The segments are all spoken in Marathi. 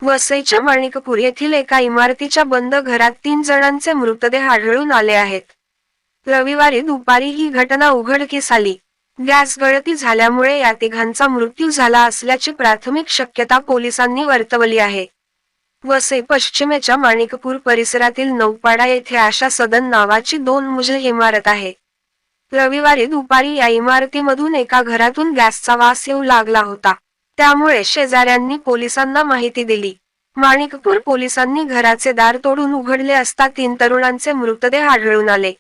वसईच्या माणिकपूर येथील एका इमारतीच्या बंद घरात 3 जणांचे मृतदेह आढळून आले आहेत. रविवारी दुपारी ही घटना उघडकीस आली. गॅस गळती झाल्यामुळे या तिघांचा मृत्यू झाला असल्याची प्राथमिक शक्यता पोलिसांनी वर्तवली आहे. वसई पश्चिमेच्या माणिकपूर परिसरातील नौपाडा येथे आशा सदन नावाची 2 मजली इमारत आहे. रविवारी दुपारी या इमारतीमधून एका घरातून गॅसचा वास येऊ लागला होता. त्यामुळे शेजाऱ्यांनी पोलिसांना माहिती दिली. माणिकपूर पोलिसांनी घराचे दार तोडून उघडले असता 3 तरुणांचे मृतदेह आढळून आले.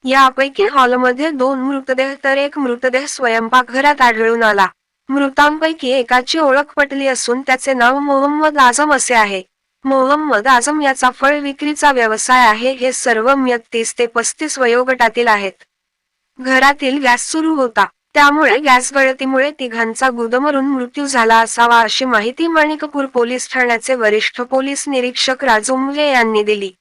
यापैकी हॉलमध्ये 2 मृतदेह तर एक मृतदेह स्वयंपाकघरात आढळून आला. मृतांपैकी एकाची ओळख पटली असून त्याचे नाव मोहम्मद आझम असे आहे. मोहम्मद आझम याचा फळ विक्रीचा व्यवसाय आहे. हे सर्व 30 ते 35 वयोगटातील आहेत. घरातील गॅस सुरू होता, त्यामुळे गॅस गळतीमुळे तिघांचा गुदमरून मृत्यू झाला असावा अशी माहिती माणिकपूर पोलीस ठाण्याचे वरिष्ठ पोलीस निरीक्षक राजू मुले यांनी दिली.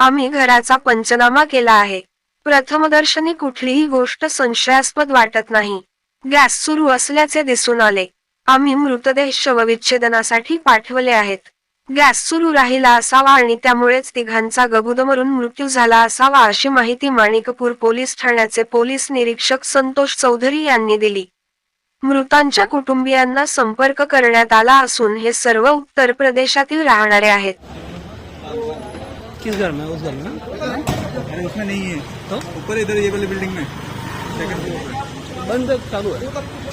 आम्ही घराचा पंचनामा केला आहे. प्रथमदर्शनी कुठलीही गोष्ट संशयास्पद वाटत नाही. गॅस सुरू असल्याचे दिसून आले. आम्ही मृतदेह शवविच्छेदनासाठी पाठवले आहेत. गॅस सुरू राहिला असावा आणि त्यामुळेच तिघांचा गुदमरून मृत्यू झाला असावा अशी माहिती माणिकपूर पोलीस ठाण्याचे पोलीस निरीक्षक संतोष चौधरी यांनी दिली. मृतांच्या कुटुंबियांना संपर्क करण्यात आला असून हे सर्व उत्तर प्रदेशातील राहणारे आहेत. किस घर में? उस घर में? अरे उसमें नहीं है तो ऊपर इधर ये वाली बिल्डिंग में सेकंड फ्लोर पे बंद चालू है.